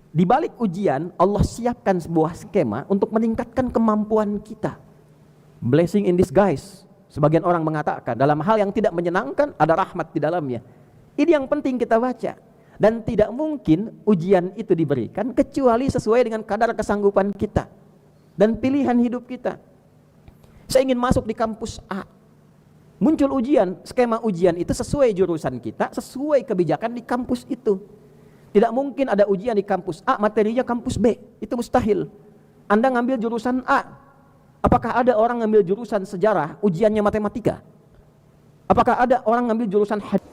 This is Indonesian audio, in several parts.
Di balik ujian, Allah siapkan sebuah skema untuk meningkatkan kemampuan kita. Blessing in disguise. Sebagian orang mengatakan, dalam hal yang tidak menyenangkan, ada rahmat di dalamnya. Ini yang penting kita baca. Dan tidak mungkin ujian itu diberikan kecuali sesuai dengan kadar kesanggupan kita dan pilihan hidup kita. Saya ingin masuk di kampus A. Muncul ujian, skema ujian itu sesuai jurusan kita, sesuai kebijakan di kampus itu. Tidak mungkin ada ujian di kampus A, materinya kampus B. Itu mustahil. Anda ngambil jurusan A. Apakah ada orang ngambil jurusan sejarah, ujiannya matematika? Apakah ada orang ngambil jurusan hadis?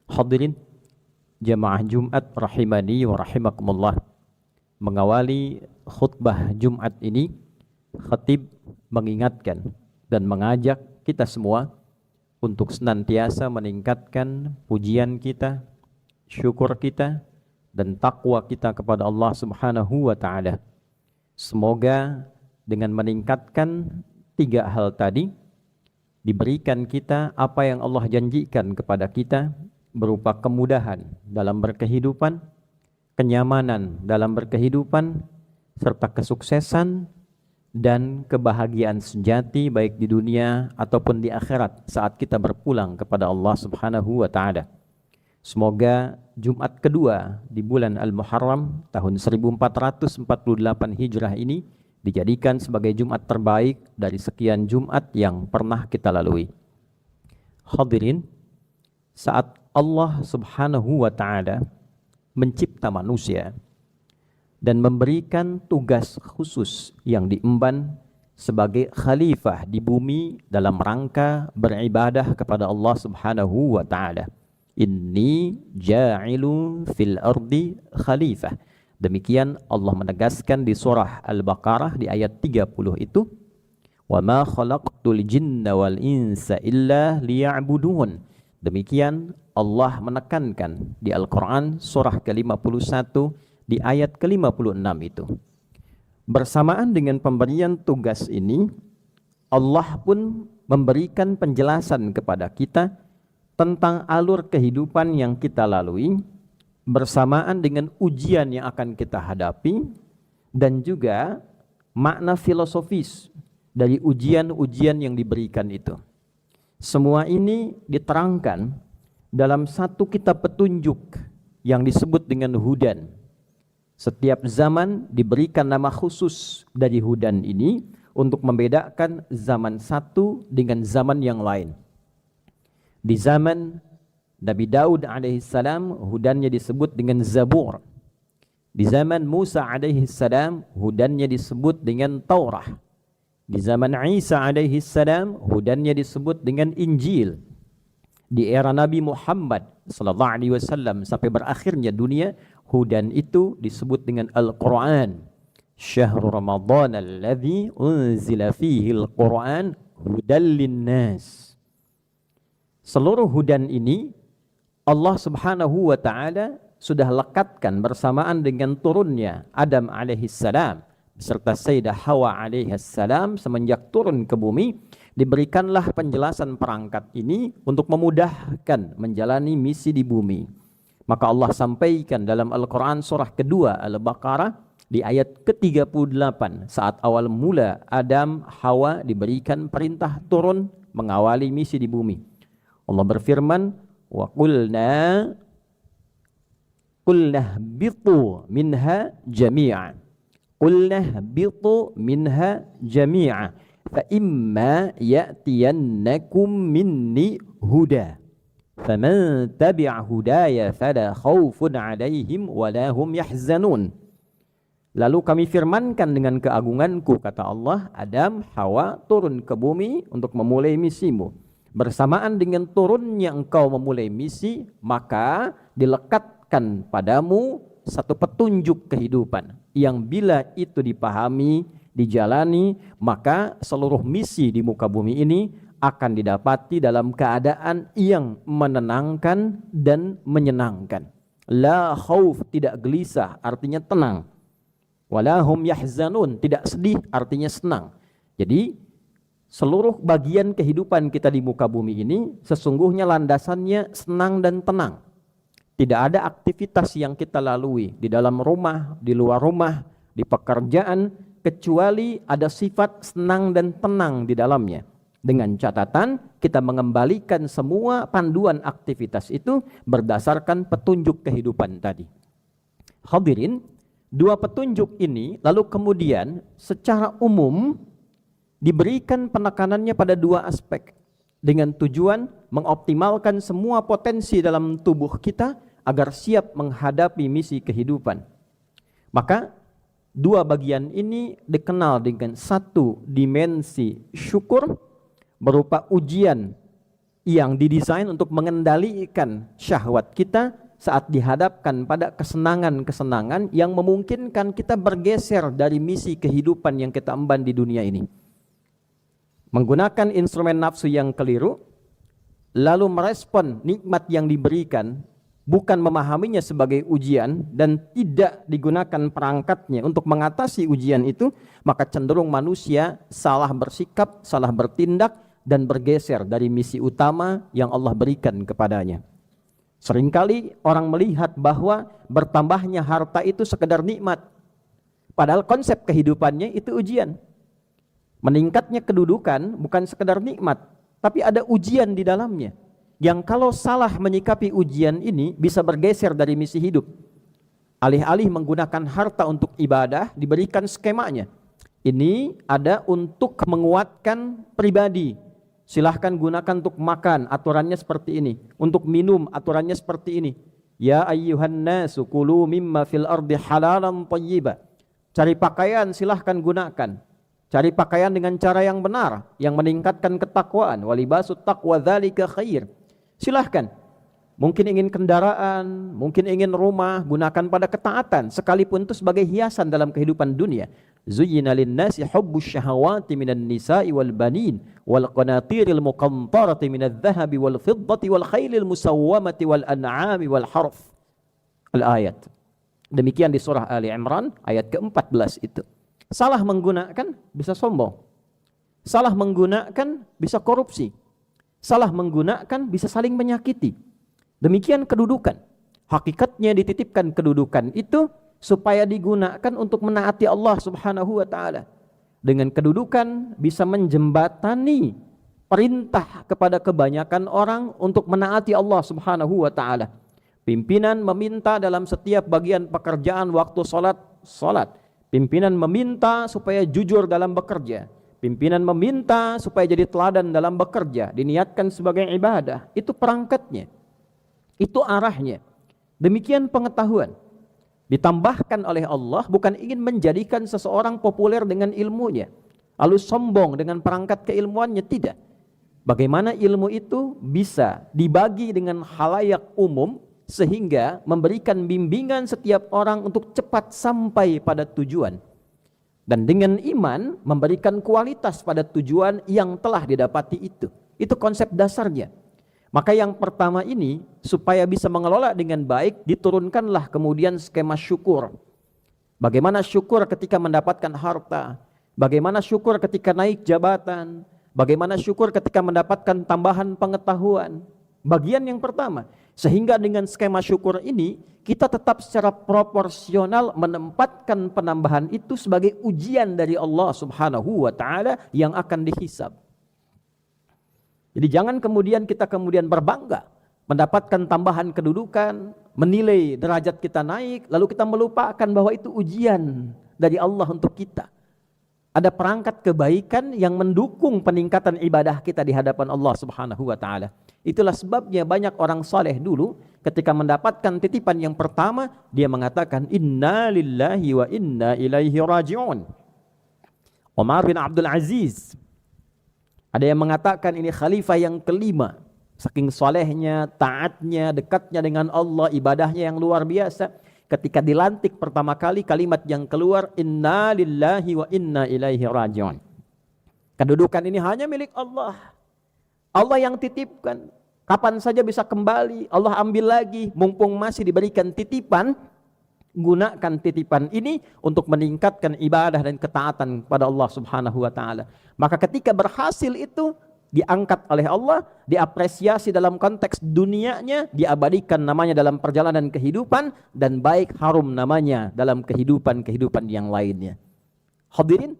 Hadirin jamaah Jumat rahimani wa rahimakumullah. Mengawali khutbah Jumat ini, khatib mengingatkan dan mengajak kita semua untuk senantiasa meningkatkan pujian kita, syukur kita, dan takwa kita kepada Allah Subhanahu wa ta'ala. Semoga dengan meningkatkan 3 hal tadi, diberikan kita apa yang Allah janjikan kepada kita, berupa kemudahan dalam berkehidupan, kenyamanan dalam berkehidupan, serta kesuksesan dan kebahagiaan sejati baik di dunia ataupun di akhirat saat kita berpulang kepada Allah Subhanahu wa ta'ala. Semoga Jumat kedua di bulan Al-Muharram tahun 1448 Hijrah ini dijadikan sebagai Jumat terbaik dari sekian Jumat yang pernah kita lalui. Hadirin, saat Allah Subhanahu wa ta'ala mencipta manusia dan memberikan tugas khusus yang diemban sebagai khalifah di bumi dalam rangka beribadah kepada Allah Subhanahu wa ta'ala. Inni ja'ilu fil ardi khalifah. Demikian Allah menegaskan di surah Al-Baqarah di ayat 30 itu, wa ma khalaqtul jinna wal insa illa liya'budun. Demikian Allah menekankan di Al-Quran surah ke-51 di ayat ke-56 itu. Bersamaan dengan pemberian tugas ini, Allah pun memberikan penjelasan kepada kita tentang alur kehidupan yang kita lalui, bersamaan dengan ujian yang akan kita hadapi, dan juga makna filosofis dari ujian-ujian yang diberikan itu. Semua ini diterangkan dalam satu kitab petunjuk yang disebut dengan Hudan. Setiap zaman diberikan nama khusus dari Hudan ini untuk membedakan zaman satu dengan zaman yang lain. Di zaman Nabi Daud alaihissalam, hudannya disebut dengan Zabur. Di zaman Musa alaihissalam, hudannya disebut dengan Taurah. Di zaman Isa alaihissalam, hudannya disebut dengan Injil. Di era Nabi Muhammad sallallahu alaihi wasallam sampai berakhirnya dunia, hudan itu disebut dengan Al-Quran. Syahrul Ramadan alladzi unzila fihi al-Quran hudan linnas. Seluruh hudan ini Allah Subhanahu wa ta'ala sudah lekatkan bersamaan dengan turunnya Adam alaihissalam beserta Sayyidah Hawa alaihissalam. Semenjak turun ke bumi, diberikanlah penjelasan perangkat ini untuk memudahkan menjalani misi di bumi. Maka Allah sampaikan dalam Al-Quran surah kedua Al-Baqarah di ayat ke-38, saat awal mula Adam Hawa diberikan perintah turun mengawali misi di bumi. Allah berfirman, wa qulna bitu minha jami'a. Qulna bitu minha jami'a. Fa imma ya'tiyannakum minni huda. Faman tabi'a hudaya fala khaufun 'alaihim wa la hum yahzanun. Lalu kami firmankan dengan keagunganku, kata Allah, Adam, Hawa turun ke bumi untuk memulai misimu. Bersamaan dengan turunnya engkau memulai misi, maka dilekatkan padamu satu petunjuk kehidupan yang bila itu dipahami, dijalani, maka seluruh misi di muka bumi ini akan didapati dalam keadaan yang menenangkan dan menyenangkan. La khauf, tidak gelisah, artinya tenang. Walahum yahzanun, tidak sedih, artinya senang. Jadi Seluruh bagian kehidupan kita di muka bumi ini sesungguhnya landasannya senang dan tenang. Tidak ada aktivitas yang kita lalui di dalam rumah, di luar rumah, di pekerjaan, kecuali ada sifat senang dan tenang di dalamnya. Dengan catatan kita mengembalikan semua panduan aktivitas itu berdasarkan petunjuk kehidupan tadi. Hadirin, dua petunjuk ini lalu kemudian secara umum diberikan penekanannya pada dua aspek dengan tujuan mengoptimalkan semua potensi dalam tubuh kita agar siap menghadapi misi kehidupan. Maka dua bagian ini dikenal dengan satu dimensi syukur berupa ujian yang didesain untuk mengendalikan syahwat kita saat dihadapkan pada kesenangan-kesenangan yang memungkinkan kita bergeser dari misi kehidupan yang kita emban di dunia ini. Menggunakan instrumen nafsu yang keliru, lalu merespon nikmat yang diberikan, bukan memahaminya sebagai ujian dan tidak digunakan perangkatnya untuk mengatasi ujian itu, maka cenderung manusia salah bersikap, salah bertindak, dan bergeser dari misi utama yang Allah berikan kepadanya. Seringkali orang melihat bahwa bertambahnya harta itu sekedar nikmat, padahal konsep kehidupannya itu ujian. Meningkatnya kedudukan bukan sekedar nikmat, tapi ada ujian di dalamnya. Yang kalau salah menyikapi ujian ini bisa bergeser dari misi hidup. Alih-alih menggunakan harta untuk ibadah, diberikan skemanya. Ini ada untuk menguatkan pribadi. Silahkan gunakan untuk makan, aturannya seperti ini. Untuk minum, aturannya seperti ini. Ya ayyuhan nasu kulu mimma fil ardi halalan thayyiba. Cari pakaian silahkan gunakan. Cari pakaian dengan cara yang benar, yang meningkatkan ketakwaan. Walibasut taqwa dzalika khair. Silahkan. Mungkin ingin kendaraan, mungkin ingin rumah, gunakan pada ketaatan. Sekalipun itu sebagai hiasan dalam kehidupan dunia. Zuyyina lin-nasi hubbus syahawati minan nisa'i wal banin wal qanatiril muqantarati minadh dhahabi wal fiddati wal khailil musawwamati wal an'ami wal harf. Al-ayat. Demikian di surah Ali Imran ayat ke-14 itu. Salah menggunakan bisa sombong. Salah menggunakan bisa korupsi. Salah menggunakan bisa saling menyakiti. Demikian kedudukan. Hakikatnya dititipkan kedudukan itu supaya digunakan untuk menaati Allah Subhanahu wa taala. Dengan kedudukan bisa menjembatani perintah kepada kebanyakan orang untuk menaati Allah Subhanahu wa taala. Pimpinan meminta dalam setiap bagian pekerjaan waktu salat. Pimpinan meminta supaya jujur dalam bekerja. Pimpinan meminta supaya jadi teladan dalam bekerja, diniatkan sebagai ibadah. Itu perangkatnya. Itu arahnya. Demikian pengetahuan. Ditambahkan oleh Allah bukan ingin menjadikan seseorang populer dengan ilmunya, lalu sombong dengan perangkat keilmuannya, tidak. Bagaimana ilmu itu bisa dibagi dengan khalayak umum sehingga memberikan bimbingan setiap orang untuk cepat sampai pada tujuan. Dan dengan iman memberikan kualitas pada tujuan yang telah didapati itu. Itu konsep dasarnya. Maka yang pertama ini supaya bisa mengelola dengan baik diturunkanlah kemudian skema syukur. Bagaimana syukur ketika mendapatkan harta, bagaimana syukur ketika naik jabatan, bagaimana syukur ketika mendapatkan tambahan pengetahuan. Bagian yang pertama, sehingga dengan skema syukur ini kita tetap secara proporsional menempatkan penambahan itu sebagai ujian dari Allah Subhanahu wa taala yang akan dihisab. Jadi jangan kemudian kita berbangga mendapatkan tambahan kedudukan, menilai derajat kita naik, lalu kita melupakan bahwa itu ujian dari Allah untuk kita. Ada perangkat kebaikan yang mendukung peningkatan ibadah kita di hadapan Allah Subhanahu wa taala. Itulah sebabnya banyak orang saleh dulu ketika mendapatkan titipan yang pertama dia mengatakan inna lillahi wa inna ilaihi raji'un. Umar bin Abdul Aziz, ada yang mengatakan ini khalifah yang kelima, saking salehnya, taatnya, dekatnya dengan Allah, ibadahnya yang luar biasa. Ketika dilantik pertama kali kalimat yang keluar inna lillahi wa inna ilaihi raji'un. Kedudukan ini hanya milik Allah. Allah yang titipkan. Kapan saja bisa kembali, Allah ambil lagi. Mumpung masih diberikan titipan, Gunakan titipan ini untuk meningkatkan ibadah dan ketaatan pada Allah Subhanahu wa taala. Maka ketika berhasil itu diangkat oleh Allah, diapresiasi dalam konteks dunianya, diabadikan namanya dalam perjalanan kehidupan, dan baik harum namanya dalam kehidupan yang lainnya. Hadirin,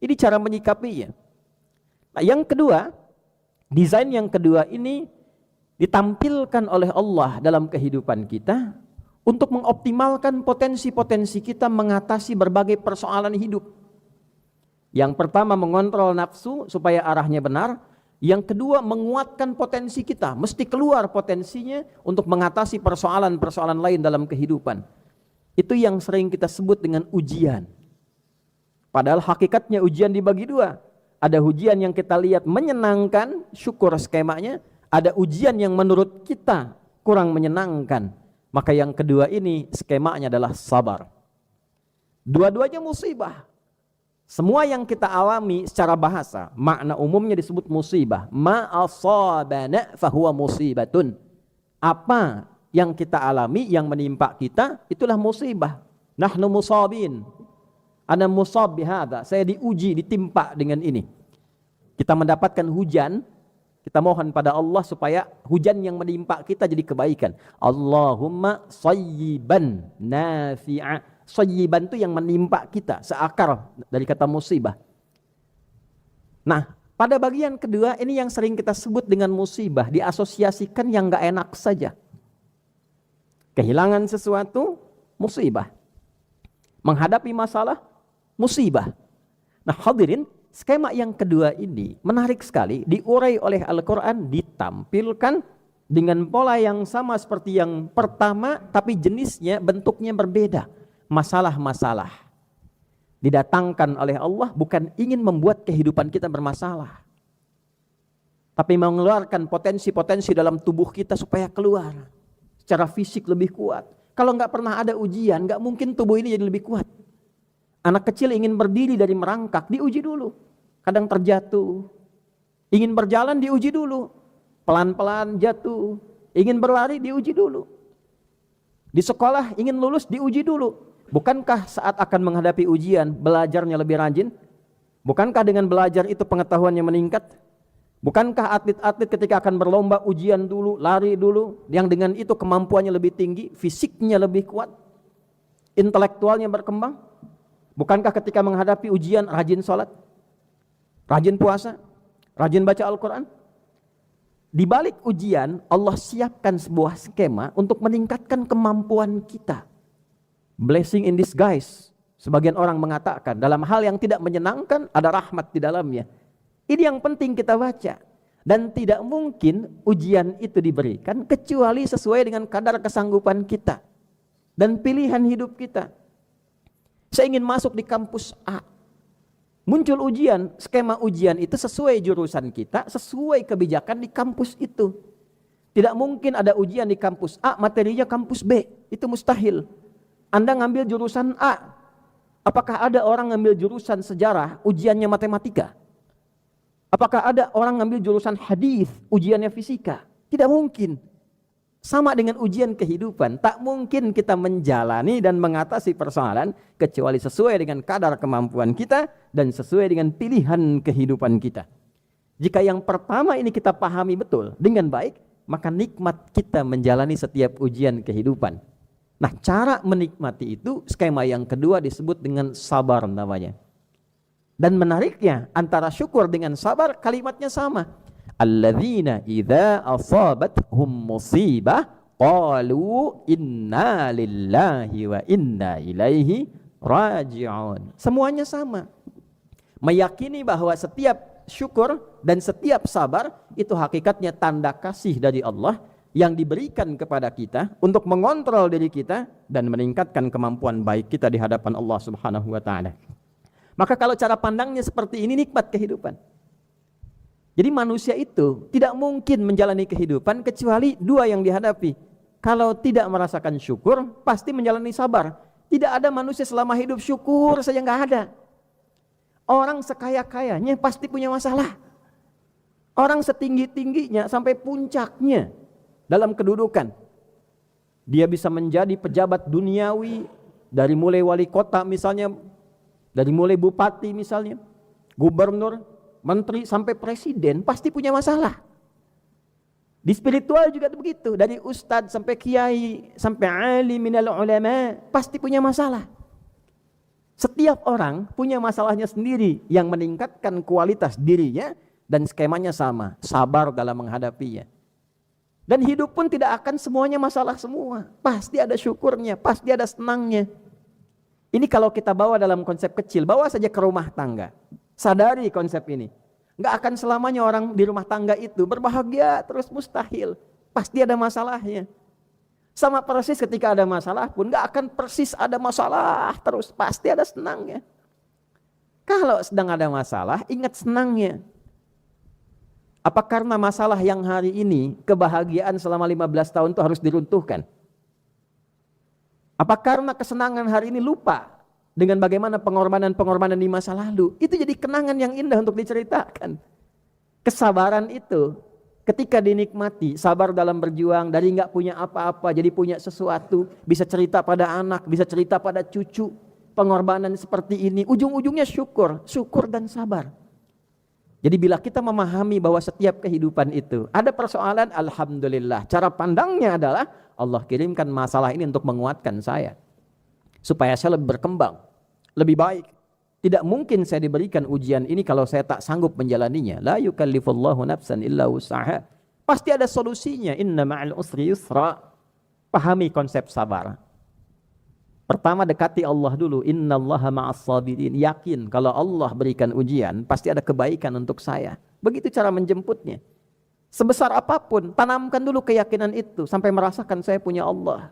ini cara menyikapinya. Nah, yang kedua, desain yang kedua ini ditampilkan oleh Allah dalam kehidupan kita untuk mengoptimalkan potensi-potensi kita mengatasi berbagai persoalan hidup. Yang pertama, mengontrol nafsu supaya arahnya benar. Yang kedua, menguatkan potensi kita. Mesti keluar potensinya untuk mengatasi persoalan-persoalan lain dalam kehidupan. Itu yang sering kita sebut dengan ujian. Padahal hakikatnya ujian dibagi dua. Ada ujian yang kita lihat menyenangkan, syukur skemanya. Ada ujian yang menurut kita kurang menyenangkan. Maka yang kedua ini skemanya adalah sabar. Dua-duanya musibah. Semua yang kita alami secara bahasa, makna umumnya disebut musibah. Ma asabana fahuwa musibatun. Apa yang kita alami, yang menimpa kita, itulah musibah. Nahnu musabin. Ana musab bihadza. Saya diuji, ditimpa dengan ini. Kita mendapatkan hujan, kita mohon pada Allah supaya hujan yang menimpa kita jadi kebaikan. Allahumma sayyiban nafi'a. Sayyiban itu yang menimpa kita, seakar dari kata musibah. Nah, pada bagian kedua ini yang sering kita sebut dengan musibah, diasosiasikan yang gak enak saja. Kehilangan sesuatu, musibah. Menghadapi masalah, musibah. Nah, hadirin, skema yang kedua ini menarik sekali, diurai oleh Al-Quran, ditampilkan dengan pola yang sama seperti yang pertama, tapi jenisnya, bentuknya berbeda. Masalah-masalah didatangkan oleh Allah bukan ingin membuat kehidupan kita bermasalah, tapi mengeluarkan potensi-potensi dalam tubuh kita supaya keluar secara fisik lebih kuat. Kalau nggak pernah ada ujian, nggak mungkin tubuh ini jadi lebih kuat. Anak kecil ingin berdiri dari merangkak, diuji dulu. Kadang terjatuh. Ingin berjalan, diuji dulu. Pelan-pelan jatuh. Ingin berlari, diuji dulu. Di sekolah ingin lulus, diuji dulu. Bukankah saat akan menghadapi ujian, belajarnya lebih rajin? Bukankah dengan belajar itu pengetahuannya meningkat? Bukankah atlet-atlet ketika akan berlomba ujian dulu, lari dulu, yang dengan itu kemampuannya lebih tinggi, fisiknya lebih kuat, intelektualnya berkembang? Bukankah ketika menghadapi ujian rajin sholat, rajin puasa, rajin baca Al-Quran? Di balik ujian, Allah siapkan sebuah skema untuk meningkatkan kemampuan kita. Blessing in disguise. Sebagian orang mengatakan dalam hal yang tidak menyenangkan ada rahmat di dalamnya. Ini yang penting kita baca. Dan tidak mungkin ujian itu diberikan kecuali sesuai dengan kadar kesanggupan kita dan pilihan hidup kita. Saya ingin masuk di kampus A. Muncul ujian, skema ujian itu sesuai jurusan kita, sesuai kebijakan di kampus itu. Tidak mungkin ada ujian di kampus A, materinya kampus B. Itu mustahil. Anda ngambil jurusan A. Apakah ada orang ngambil jurusan sejarah, ujiannya matematika? Apakah ada orang ngambil jurusan hadis, ujiannya fisika? Tidak mungkin. Sama dengan ujian kehidupan, tak mungkin kita menjalani dan mengatasi persoalan kecuali sesuai dengan kadar kemampuan kita dan sesuai dengan pilihan kehidupan kita. Jika yang pertama ini kita pahami betul dengan baik, maka nikmat kita menjalani setiap ujian kehidupan. Nah, cara menikmati itu skema yang kedua disebut dengan sabar namanya. Dan menariknya antara syukur dengan sabar kalimatnya sama. Alladzina idza asabathum musibah qalu inna lillahi wa inna ilaihi raji'un. Semuanya sama. Meyakini bahwa setiap syukur dan setiap sabar itu hakikatnya tanda kasih dari Allah yang diberikan kepada kita untuk mengontrol diri kita dan meningkatkan kemampuan baik kita di hadapan Allah Subhanahu wa taala. Maka kalau cara pandangnya seperti ini, nikmat kehidupan. Jadi manusia itu tidak mungkin menjalani kehidupan kecuali dua yang dihadapi. Kalau tidak merasakan syukur, pasti menjalani sabar. Tidak ada manusia selama hidup syukur saja nggak ada. Orang sekaya-kayanya pasti punya masalah. Orang setinggi-tingginya sampai puncaknya dalam kedudukan, dia bisa menjadi pejabat duniawi, dari mulai wali kota misalnya, dari mulai bupati misalnya, gubernur, menteri sampai presiden pasti punya masalah. Di spiritual juga begitu, dari ustadz sampai kiai sampai alim minal ulama pasti punya masalah. Setiap orang punya masalahnya sendiri yang meningkatkan kualitas dirinya dan skemanya sama, sabar dalam menghadapinya. Dan hidup pun tidak akan semuanya masalah semua. Pasti ada syukurnya, pasti ada senangnya. Ini kalau kita bawa dalam konsep kecil, bawa saja ke rumah tangga. Sadari konsep ini. Nggak akan selamanya orang di rumah tangga itu berbahagia terus, mustahil. Pasti ada masalahnya. Sama persis ketika ada masalah pun nggak akan persis ada masalah terus, pasti ada senangnya. Kalau sedang ada masalah, ingat senangnya. Apa karena masalah yang hari ini kebahagiaan selama 15 tahun itu harus diruntuhkan? Apa karena kesenangan hari ini lupa dengan bagaimana pengorbanan-pengorbanan di masa lalu? Itu jadi kenangan yang indah untuk diceritakan. Kesabaran itu ketika dinikmati, sabar dalam berjuang, dari nggak punya apa-apa jadi punya sesuatu, bisa cerita pada anak, bisa cerita pada cucu, pengorbanan seperti ini, ujung-ujungnya syukur, syukur dan sabar. Jadi bila kita memahami bahwa setiap kehidupan itu ada persoalan, alhamdulillah. Cara pandangnya adalah Allah kirimkan masalah ini untuk menguatkan saya, supaya saya lebih berkembang, lebih baik. Tidak mungkin saya diberikan ujian ini kalau saya tak sanggup menjalaninya. La yukallifullahu nafsan illa wus'aha. Pasti ada solusinya. Inna ma'al usri yusra. Pahami konsep sabar. Pertama, dekati Allah dulu. Innallaha ma'as sabirin. Yakin kalau Allah berikan ujian, pasti ada kebaikan untuk saya. Begitu cara menjemputnya. Sebesar apapun, tanamkan dulu keyakinan itu sampai merasakan saya punya Allah.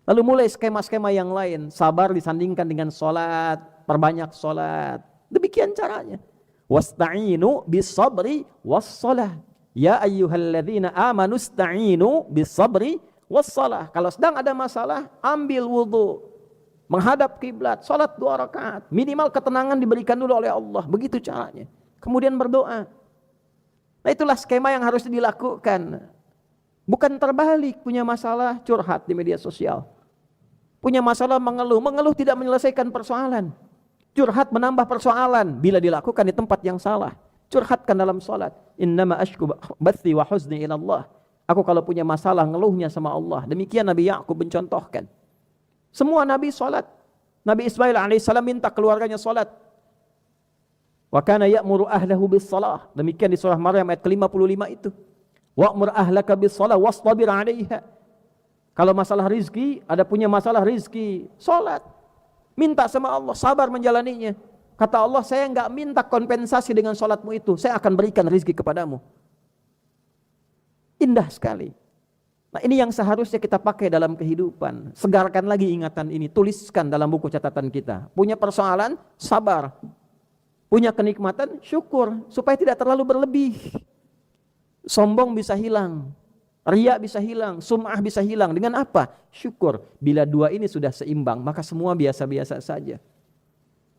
Lalu mulai skema-skema yang lain. Sabar disandingkan dengan sholat, perbanyak sholat. Demikian caranya. Wasta'inu bis-sabri was-shalah. Ya ayyuhalladzina amanu ista'inu bis-sabri was-shalah. Kalau sedang ada masalah, ambil wudu, menghadap kiblat, sholat 2 rakaat. Minimal ketenangan diberikan dulu oleh Allah. Begitu caranya. Kemudian berdoa. Nah, itulah skema yang harus dilakukan. Bukan terbalik, punya masalah curhat di media sosial. Punya masalah mengeluh, mengeluh tidak menyelesaikan persoalan. Curhat menambah persoalan bila dilakukan di tempat yang salah. Curhatkan dalam salat. Innama ashku bathi wa huzni ila Allah. Aku kalau punya masalah ngeluhnya sama Allah. Demikian Nabi Ya'qub mencontohkan. Semua Nabi salat. Nabi Ismail alaihissalam minta keluarganya salat. Wa kana ya'muru ahlahu bis salah. Demikian di surah Maryam ayat ke-55 itu. Wa'mur ahlaka bis salah wastabir 'alaiha. Kalau masalah rizki, ada punya masalah rizki, salat. Minta sama Allah, sabar menjalaninya. Kata Allah, saya enggak minta kompensasi dengan salatmu itu, saya akan berikan rizki kepadamu. Indah sekali. Nah, ini yang seharusnya kita pakai dalam kehidupan. Segarkan lagi ingatan ini, tuliskan dalam buku catatan kita. Punya persoalan, sabar. Punya kenikmatan, syukur, supaya tidak terlalu berlebih. Sombong bisa hilang, riya bisa hilang, sum'ah bisa hilang. Dengan apa? Syukur. Bila dua ini sudah seimbang, maka semua biasa-biasa saja.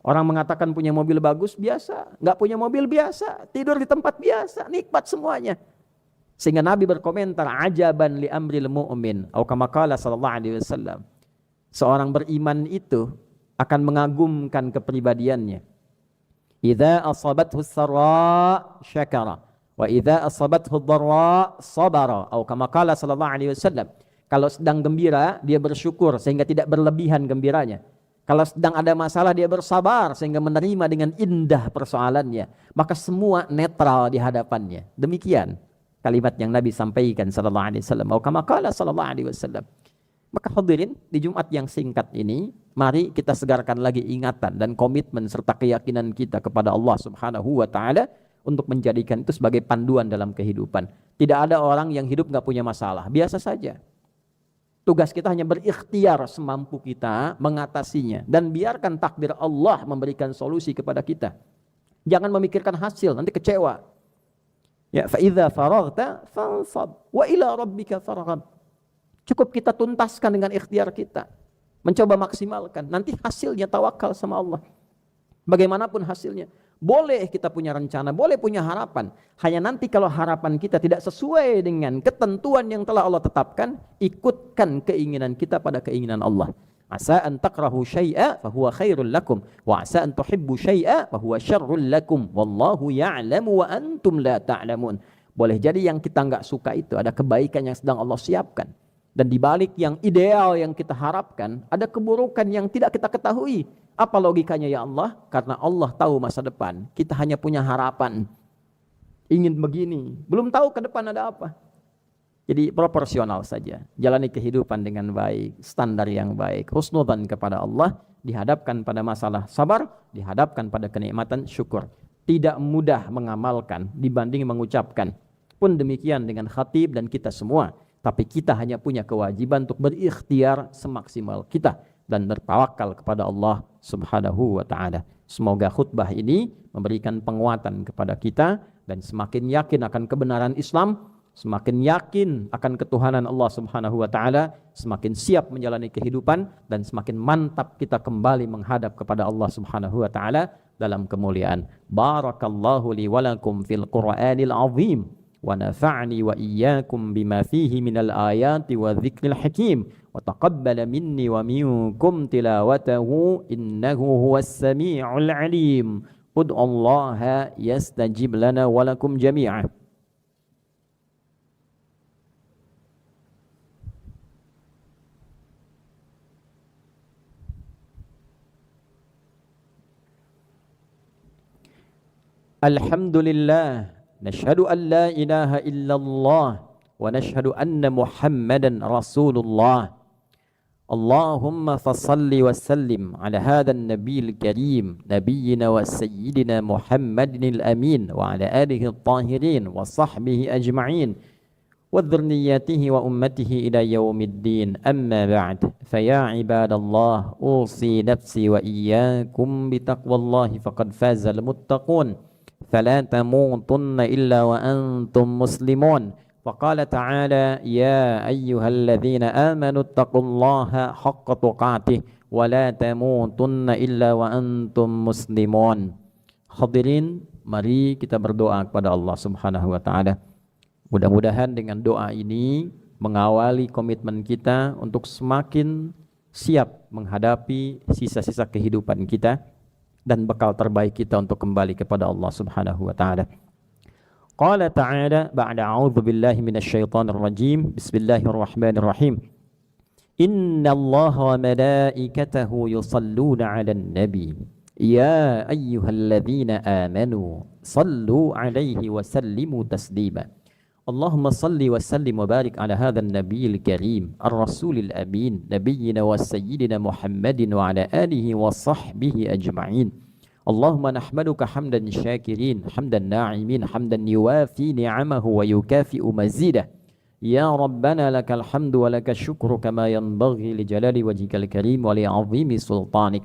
Orang mengatakan punya mobil bagus, biasa. Nggak punya mobil, biasa. Tidur di tempat biasa, nikmat semuanya. Sehingga Nabi berkomentar, ajaban li amril mu'min. Atau kama qala sallallahu alaihi wasallam. Seorang beriman itu akan mengagumkan kepribadiannya. Idza asabathu sarra syakara. Wa idza asabathu dharra sabara atau kama qala sallallahu alaihi wasallam. Kalau sedang gembira dia bersyukur sehingga tidak berlebihan gembiranya. Kalau sedang ada masalah dia bersabar sehingga menerima dengan indah persoalannya. Maka semua netral di hadapannya. Demikian kalimat yang Nabi sampaikan sallallahu alaihi wasallam atau kama qala sallallahu alaihi wasallam. Maka hadirin, di Jumat yang singkat ini mari kita segarkan lagi ingatan dan komitmen serta keyakinan kita kepada Allah Subhanahu wa taala untuk menjadikan itu sebagai panduan dalam kehidupan. Tidak ada orang yang hidup nggak punya masalah, biasa saja. Tugas kita hanya berikhtiar semampu kita mengatasinya dan biarkan takdir Allah memberikan solusi kepada kita. Jangan memikirkan hasil, nanti kecewa. Ya, fa idza faraghta fansab wa ila rabbika farghab. Cukup kita tuntaskan dengan ikhtiar kita. Mencoba maksimalkan, nanti hasilnya tawakal sama Allah. Bagaimanapun hasilnya. Boleh kita punya rencana, boleh punya harapan. Hanya nanti kalau harapan kita tidak sesuai dengan ketentuan yang telah Allah tetapkan, ikutkan keinginan kita pada keinginan Allah Asa an takrahu syai'a fahuwa khairul lakum wa asa an tuhibbu syai'a fahuwa syarrul lakum wallahu ya'lamu wa antum la ta'lamun. Boleh jadi yang kita nggak suka itu ada kebaikan yang sedang Allah siapkan. Dan di balik yang ideal yang kita harapkan, ada keburukan yang tidak kita ketahui. Apa logikanya ya Allah? Karena Allah tahu masa depan. Kita hanya punya harapan. Ingin begini. Belum tahu ke depan ada apa. Jadi proporsional saja. Jalani kehidupan dengan baik. Standar yang baik. Husnudzan kepada Allah. Dihadapkan pada masalah sabar. Dihadapkan pada kenikmatan syukur. Tidak mudah mengamalkan dibanding mengucapkan. Pun demikian dengan khatib dan kita semua. Tapi kita hanya punya kewajiban untuk berikhtiar semaksimal kita. Dan bertawakal kepada Allah subhanahu wa ta'ala. Semoga khutbah ini memberikan penguatan kepada kita. Dan semakin yakin akan kebenaran Islam. Semakin yakin akan ketuhanan Allah subhanahu wa ta'ala, semakin siap menjalani kehidupan, dan semakin mantap kita kembali menghadap kepada Allah subhanahu wa ta'ala dalam kemuliaan. Barakallahu li walakum fil Qur'anil azim, wa nafa'ni wa iyyakum bima fihi minal ayati wa dhikril hakim, wa taqabbala minni wa minkum tilawatahu, innahu huwas sami'ul alim. Ud'u Allah yastajib lana walakum jami'ah. Alhamdulillah, nashhadu an la ilaha illallah wa nashhadu anna Muhammadan Rasulullah. Allahumma fasalli wa sallim ala hadha an-nabiyil karim, nabiyyina wa sayyidina Muhammadin al-amin wa ala alihi at-tahirin wa sahbihi ajma'in wa dhurriyyatihi wa ummatihi ila yaumiddin. Amma ba'd, fa ya ibadallah, usi nafsi wa iyyakum bi taqwallahi faqad faza al-muttaqun. فلا تموتن إلا وأنتم مسلمون. وقال تعالى يا أيها الذين آمنوا اتقوا الله حق تقاته ولا تموتن إلا وأنتم مسلمون. Hadirin, mari kita berdoa kepada Allah subhanahu wa ta'ala. Mudah-mudahan dengan doa ini mengawali komitmen kita untuk semakin siap menghadapi sisa-sisa kehidupan kita dan bekal terbaik kita untuk kembali kepada Allah subhanahu wa ta'ala. Qala ta'ala ba'da a'udhu billahi minasyaitanir rajim. Bismillahirrahmanirrahim. Inna Allah wa malaikatahu yusalluna 'alan nabi. Ya ayyuhalladzina amanu sallu 'alaihi wa sallimu taslima. Allahumma salli wa sallim wa barik ala hadzal nabiyil karim ar-rasulil amin nabiyyina wa sayyidina Muhammadin wa ala alihi wa sahbihi ajma'in. Allahumma nahmaduka hamdan syakirin hamdan na'imin hamdan yuwafi ni'amahu wa yukafi'u mazidah. Ya Rabbana lakal hamdu wa lakal syukru kama yanbaghi li jalali wajhikal karim wa li 'azimi sultanik.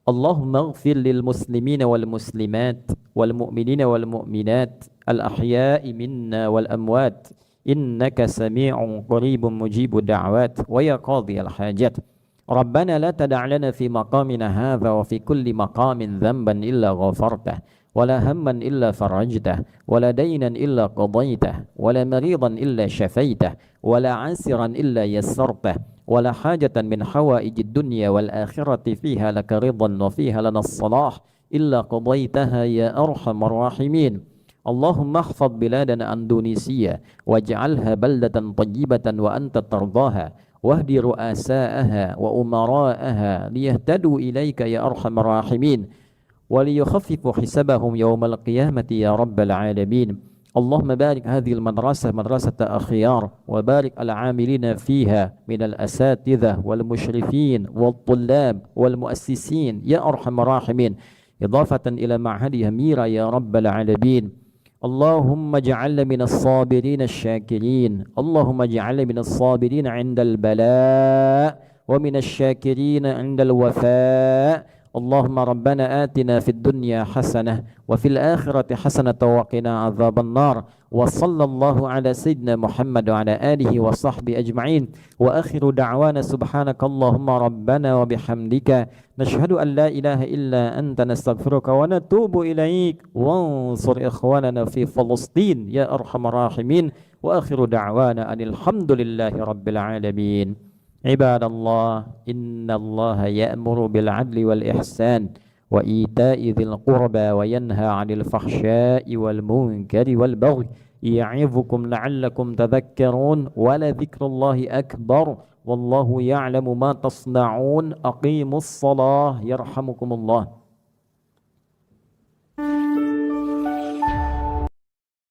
Allahumma ighfir lil muslimina wal muslimat wal mu'minina wal mu'minat الأحياء منا والأموات إنك سميع قريب مجيب الدعوات ويا قاضي الحاجات. ربنا لا تدع لنا في مقامنا هذا وفي كل مقام ذنبا إلا غفرته ولا هما إلا فرجته ولا دينا إلا قضيته ولا مريضا إلا شفيته ولا عسرا إلا يسرته ولا حاجة من حوائج الدنيا والآخرة فيها لك رضا وفيها لنا الصلاح إلا قضيتها يا أرحم الراحمين. اللهم احفظ بلادنا أندونيسيا واجعلها بلدة طيبة وأنت ترضاها واهد رؤساءها وأمراءها ليهتدوا إليك يا أرحم الراحمين وليخففوا حسابهم يوم القيامة يا رب العالمين. اللهم بارك هذه المدرسة مدرسة أخيار وبارك العاملين فيها من الأساتذة والمشرفين والطلاب والمؤسسين يا أرحم الراحمين إضافة إلى معهد ميرا يا رب العالمين. اللهم اجعلنا من الصابرين الشاكرين. اللهم اجعلنا من الصابرين عند البلاء ومن الشاكرين عند الوفاء. اللهم ربنا آتنا في الدنيا حسنة وفي الآخرة حسنة وقنا عذاب النار. وصلى الله على سيدنا محمد وعلى آله وصحبه أجمعين. وآخر دعوانا سبحانك اللهم ربنا وبحمدك نشهد أن لا إله إلا أنت نستغفرك ونتوب إليك وانصر إخواننا في فلسطين يا أرحم الراحمين. وآخر دعوانا أن الحمد لله رب العالمين. عباد الله إن الله يأمر بالعدل والإحسان وإيتاء ذي القربى وينهى عن الفحشاء والمنكر والبغي يعظكم لعلكم تذكرون ولذكر الله أكبر والله يعلم ما تصنعون أقيموا الصلاة يرحمكم الله.